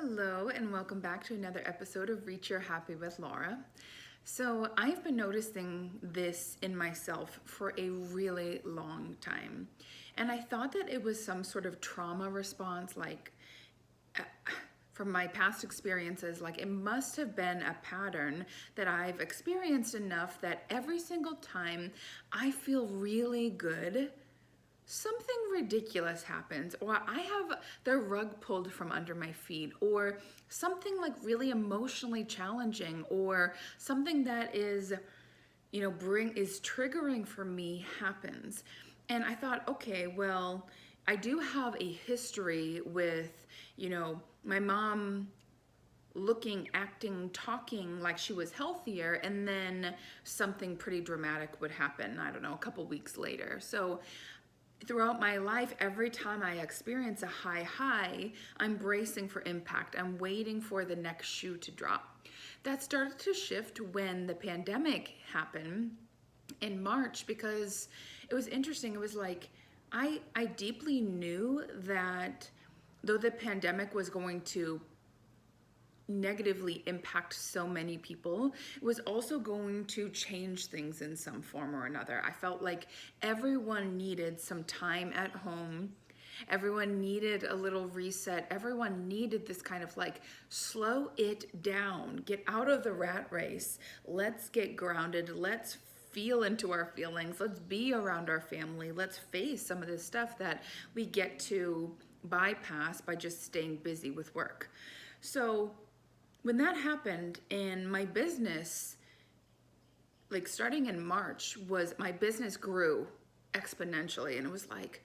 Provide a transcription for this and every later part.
Hello, and welcome back to another episode of Reach Your Happy with Laura. So, I've been noticing this in myself for a really long time, and I thought that it was some sort of trauma response, uh, from my past experiences. Like, it must have been a pattern that I've experienced enough that every single time I feel really good, something ridiculous happens, or I have the rug pulled from under my feet, or something like really emotionally challenging, or something that is, is triggering for me happens. And I thought, okay, well, I do have a history with, my mom looking, acting, talking like she was healthier, and then something pretty dramatic would happen, I don't know, a couple weeks later. So throughout my life, every time I experience a high, I'm bracing for impact. I'm waiting for the next shoe to drop. That started to shift when the pandemic happened in March, because it was interesting. It was like I deeply knew that though the pandemic was going to negatively impact so many people, it was also going to change things in some form or another. I felt like everyone needed some time at home. Everyone needed a little reset. Everyone needed this kind of like slow it down, get out of the rat race. Let's get grounded. Let's feel into our feelings. Let's be around our family. Let's face some of this stuff that we get to bypass by just staying busy with work. So when that happened, and my business, like starting in March, was my business grew exponentially, and it was like,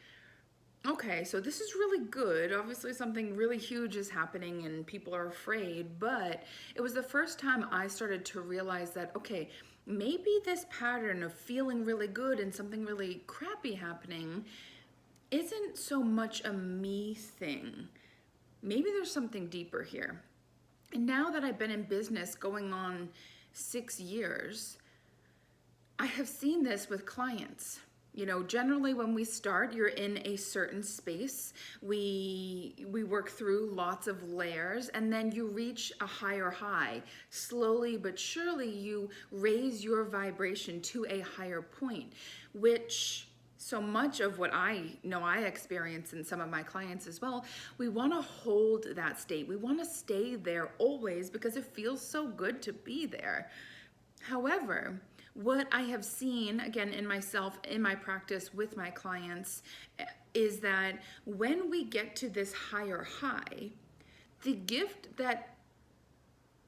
okay, so this is really good. Obviously something really huge is happening and people are afraid, but it was the first time I started to realize that, okay, maybe this pattern of feeling really good and something really crappy happening isn't so much a me thing. Maybe there's something deeper here. And now that I've been in business going on 6 years, I have seen this with clients. Generally when we start, you're in a certain space. We work through lots of layers, and then you reach a higher high. Slowly but surely you raise your vibration to a higher point, which so much of what I know I experience in some of my clients as well, we want to hold that state. We want to stay there always because it feels so good to be there. However, what I have seen, again, in myself, in my practice with my clients, is that when we get to this higher high, the gift that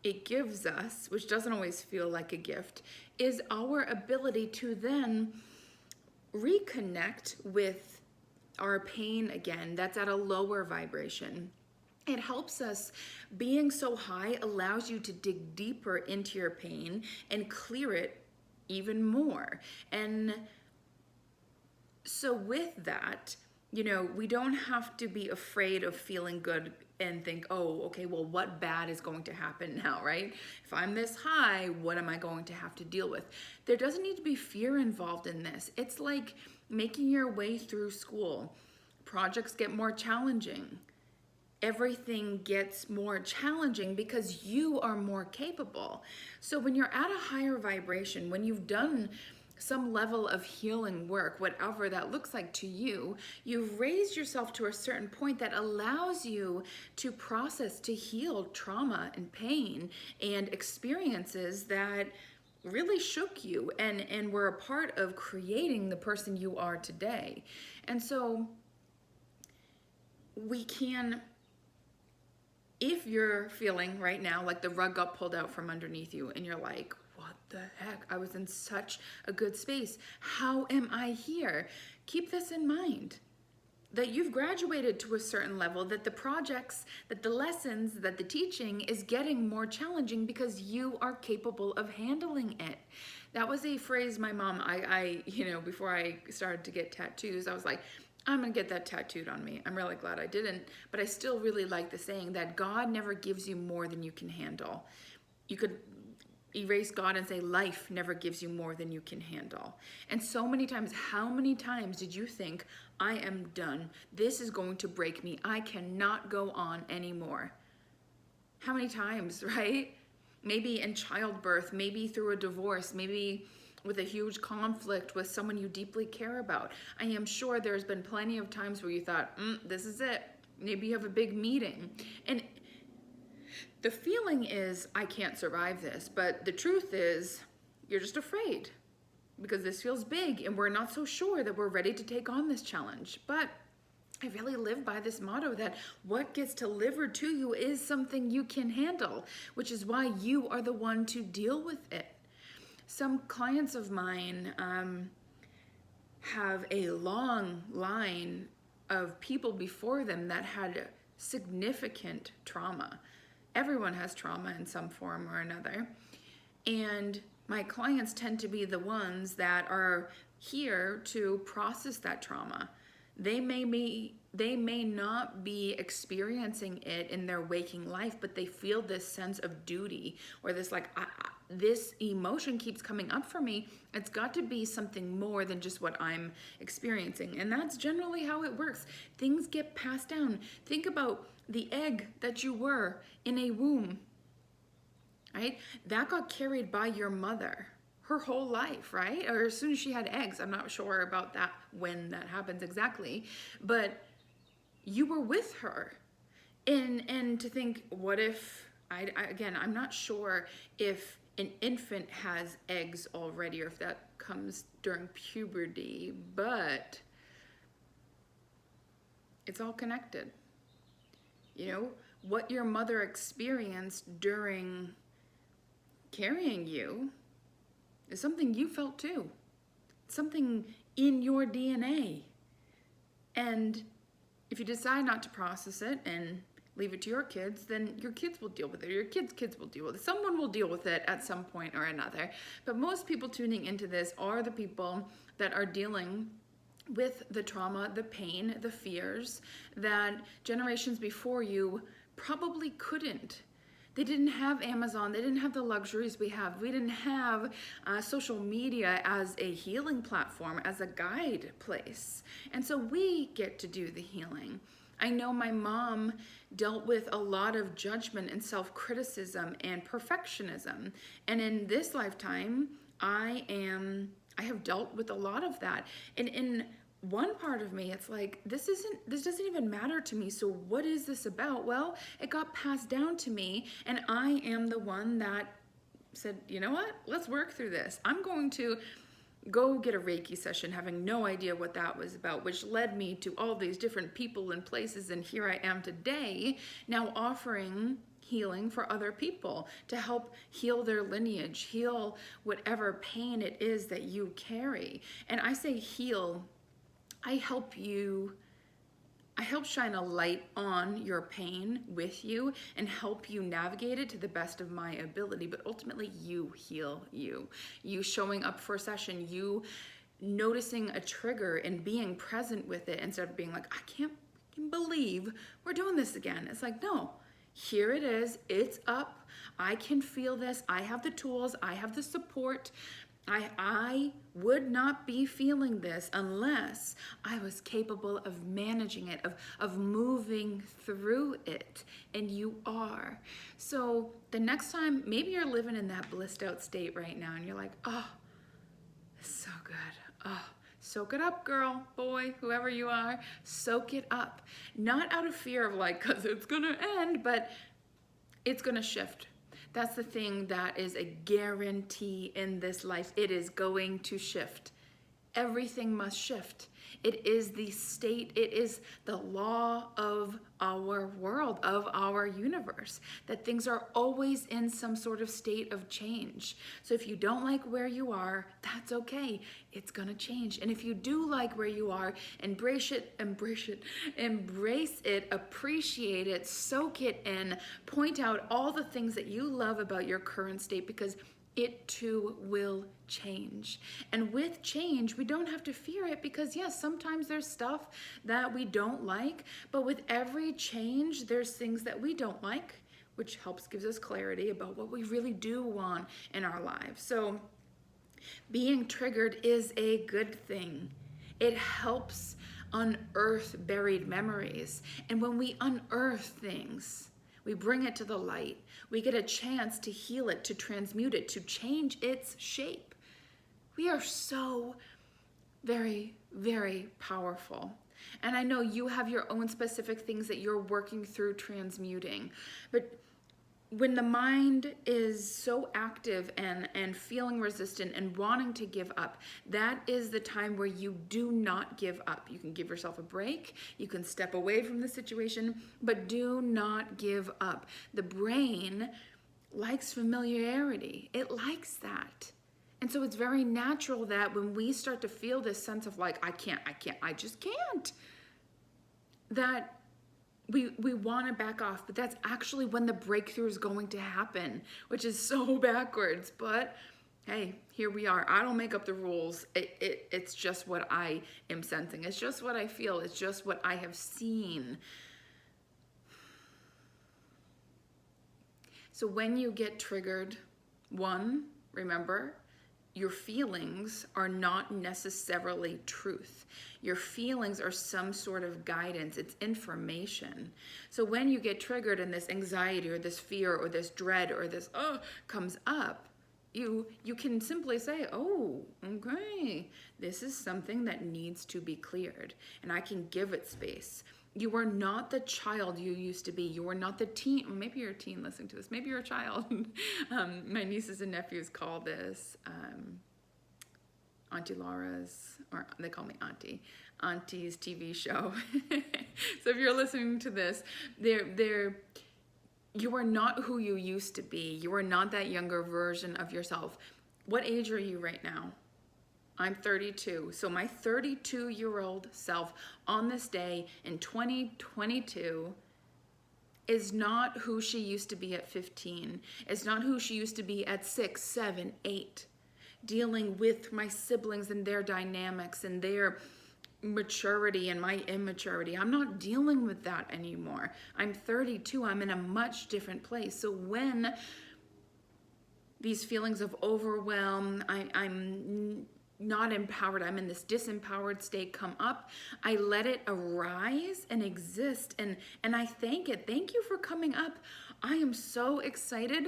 it gives us, which doesn't always feel like a gift, is our ability to then reconnect with our pain again, that's at a lower vibration. It helps us. Being so high allows you to dig deeper into your pain and clear it even more. And so with that, we don't have to be afraid of feeling good and think, oh, okay, well, what bad is going to happen now, right? If I'm this high, what am I going to have to deal with? There doesn't need to be fear involved in this. It's like making your way through school. Projects get more challenging. Everything gets more challenging because you are more capable. So when you're at a higher vibration, when you've done some level of healing work, whatever that looks like to you, you've raised yourself to a certain point that allows you to process, to heal trauma and pain and experiences that really shook you and were a part of creating the person you are today. And so we can, if you're feeling right now like the rug got pulled out from underneath you and you're like, what the heck? I was in such a good space. How am I here? Keep this in mind, that you've graduated to a certain level, that the projects, that the lessons, that the teaching is getting more challenging because you are capable of handling it. That was a phrase my mom, before I started to get tattoos, I was like, I'm gonna get that tattooed on me. I'm really glad I didn't, but I still really like the saying that God never gives you more than you can handle. You could erase God and say life never gives you more than you can handle. And so many times, how many times did you think, I am done. This is going to break me. I cannot go on anymore. How many times, right? Maybe in childbirth, maybe through a divorce, maybe with a huge conflict with someone you deeply care about. I am sure there's been plenty of times where you thought, this is it. Maybe you have a big meeting. And the feeling is, I can't survive this. But the truth is, you're just afraid because this feels big and we're not so sure that we're ready to take on this challenge. But I really live by this motto that what gets delivered to you is something you can handle, which is why you are the one to deal with it. Some clients of mine have a long line of people before them that had significant trauma. Everyone has trauma in some form or another. And my clients tend to be the ones that are here to process that trauma. They may not be experiencing it in their waking life, but they feel this sense of duty or this this emotion keeps coming up for me. It's got to be something more than just what I'm experiencing. And that's generally how it works. Things get passed down. Think about the egg that you were in a womb, right? That got carried by your mother her whole life, right? Or as soon as she had eggs. I'm not sure about that, when that happens exactly, but you were with her. And to think, what if, again, I'm not sure if an infant has eggs already or if that comes during puberty, but it's all connected. You know, what your mother experienced during carrying you is something you felt too. Something in your DNA. And if you decide not to process it and leave it to your kids, then your kids will deal with it. Your kids will deal with it. Someone will deal with it at some point or another. But most people tuning into this are the people that are dealing with the trauma, the pain, the fears that generations before you probably couldn't. They didn't have Amazon. They didn't have the luxuries we have. We didn't have social media as a healing platform, as a guide place. And so we get to do the healing. I know my mom dealt with a lot of judgment and self-criticism and perfectionism. And in this lifetime, I have dealt with a lot of that. And in one part of me, it's like, this doesn't even matter to me. So what is this about? Well, it got passed down to me, and I am the one that said, you know what? Let's work through this. I'm going to go get a Reiki session, having no idea what that was about, which led me to all these different people and places. And here I am today, now offering healing for other people to help heal their lineage, heal whatever pain it is that you carry. And I say heal, I help shine a light on your pain with you and help you navigate it to the best of my ability. But ultimately, you heal you. You showing up for a session, you noticing a trigger and being present with it instead of being like, I can't believe we're doing this again. It's like, no, here it is. It's up. I can feel this. I have the tools. I have the support. I would not be feeling this unless I was capable of managing it, of moving through it, and you are. So the next time, maybe you're living in that blissed out state right now and you're like, oh, it's so good. Oh, soak it up, girl, boy, whoever you are, soak it up. Not out of fear of like, cause it's gonna end, but it's gonna shift. That's the thing that is a guarantee in this life. It is going to shift. Everything must shift. It is the state, it is the law of our world, of our universe, that things are always in some sort of state of change. So if you don't like where you are, that's okay. It's gonna change. And if you do like where you are, embrace it, appreciate it, soak it in, point out all the things that you love about your current state, because it too will change. And with change, we don't have to fear it, because yes, sometimes there's stuff that we don't like, but with every change, there's things that we don't like, which gives us clarity about what we really do want in our lives. So being triggered is a good thing. It helps unearth buried memories. And when we unearth things, We bring it to the light. We get a chance to heal it, to transmute it, to change its shape. We are so very, very powerful. And I know you have your own specific things that you're working through transmuting. But when the mind is so active and feeling resistant and wanting to give up, that is the time where you do not give up. You can give yourself a break. You can step away from the situation, but do not give up. The brain likes familiarity. It likes that. And so it's very natural that when we start to feel this sense of like, I just can't, that we want to back off, but that's actually when the breakthrough is going to happen, which is so backwards. But hey, here we are. I don't make up the rules. It's just what I am sensing. It's just what I feel. It's just what I have seen. So when you get triggered, one, remember, your feelings are not necessarily truth. Your feelings are some sort of guidance. It's information. So when you get triggered and this anxiety or this fear or this dread or this comes up, you can simply say, oh, okay, this is something that needs to be cleared, and I can give it space. You are not the child you used to be. You are not the teen. Well, maybe you're a teen listening to this. Maybe you're a child. My nieces and nephews call this Auntie Laura's, or they call me Auntie, Auntie's TV show. So if you're listening to this, you are not who you used to be. You are not that younger version of yourself. What age are you right now? I'm 32. So my 32-year-old self on this day in 2022 is not who she used to be at 15. It's not who she used to be at 6, 7, 8. Dealing with my siblings and their dynamics and their maturity and my immaturity. I'm not dealing with that anymore. I'm 32. I'm in a much different place. So when these feelings of overwhelm, I'm not empowered, I'm in this disempowered state, come up, I let it arise and exist, and I thank it. Thank you for coming up. I am so excited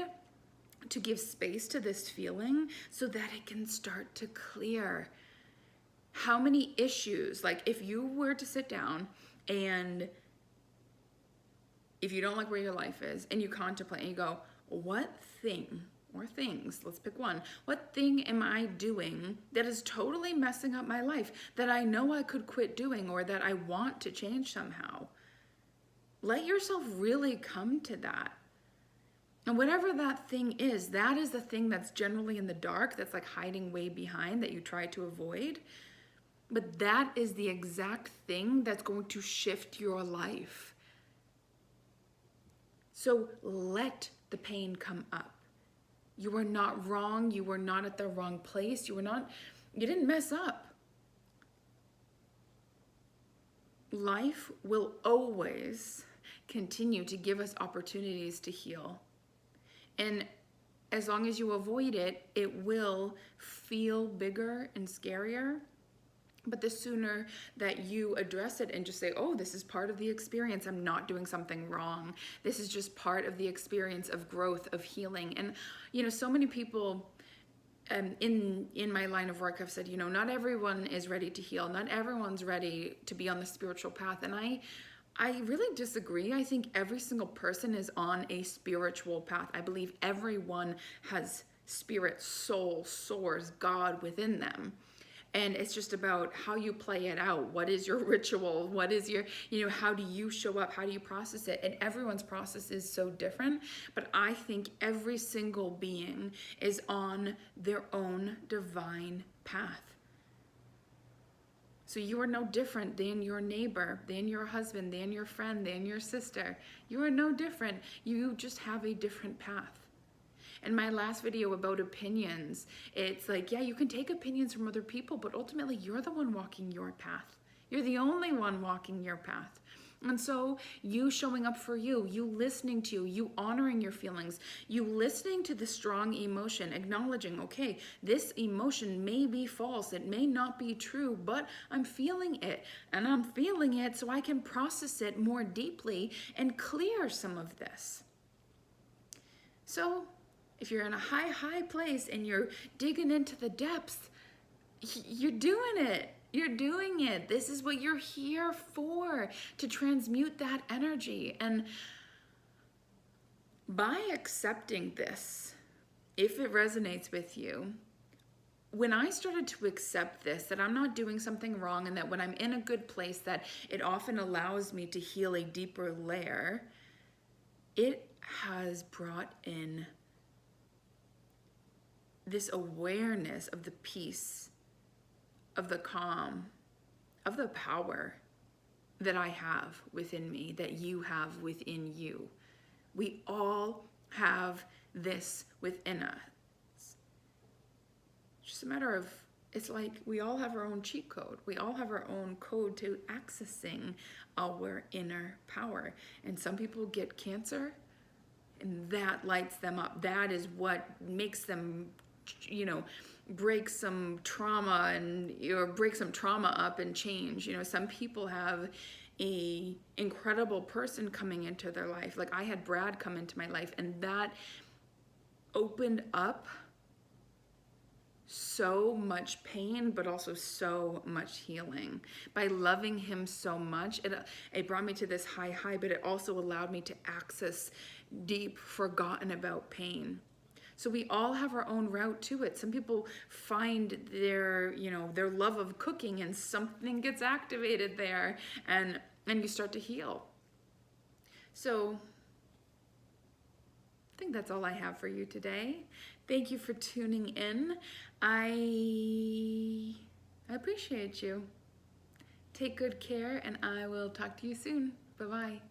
to give space to this feeling so that it can start to clear. How many issues, like if you were to sit down and if you don't like where your life is and you contemplate and you go, what thing or things, let's pick one. What thing am I doing that is totally messing up my life that I know I could quit doing or that I want to change somehow? Let yourself really come to that. And whatever that thing is, that is the thing that's generally in the dark, that's like hiding way behind that you try to avoid. But that is the exact thing that's going to shift your life. So let the pain come up. You are not wrong. You were not at the wrong place. You didn't mess up. Life will always continue to give us opportunities to heal. And as long as you avoid it, it will feel bigger and scarier. But the sooner that you address it and just say, oh, this is part of the experience. I'm not doing something wrong. This is just part of the experience of growth, of healing. And, so many people in my line of work have said, not everyone is ready to heal. Not everyone's ready to be on the spiritual path. And I really disagree. I think every single person is on a spiritual path. I believe everyone has spirit, soul, source, God within them. And it's just about how you play it out. What is your ritual? What is your, how do you show up? How do you process it? And everyone's process is so different. But I think every single being is on their own divine path. So you are no different than your neighbor, than your husband, than your friend, than your sister. You are no different. You just have a different path. In my last video about opinions, it's like, yeah, you can take opinions from other people, but ultimately you're the one walking your path. You're the only one walking your path. And so you showing up for you listening to you honoring your feelings, you listening to the strong emotion, acknowledging, okay, this emotion may be false, it may not be true, but I'm feeling it. And I'm feeling it so I can process it more deeply and clear some of this. So if you're in a high place and you're digging into the depths, you're doing it. You're doing it. This is what you're here for, to transmute that energy. And by accepting this, if it resonates with you, when I started to accept this, that I'm not doing something wrong, and that when I'm in a good place, that it often allows me to heal a deeper layer, it has brought in this awareness of the peace, of the calm, of the power that I have within me, that you have within you. We all have this within us. It's just a matter of, it's like we all have our own cheat code. We all have our own code to accessing our inner power. And some people get cancer, and that lights them up. That is what makes them, break some trauma break some trauma up and change. Some people have a incredible person coming into their life. Like I had Brad come into my life, and that opened up so much pain, but also so much healing. By loving him so much, it brought me to this high, but it also allowed me to access deep, forgotten about pain. So we all have our own route to it. Some people find their love of cooking, and something gets activated there, and you start to heal. So I think that's all I have for you today. Thank you for tuning in. I appreciate you. Take good care, and I will talk to you soon. Bye-bye.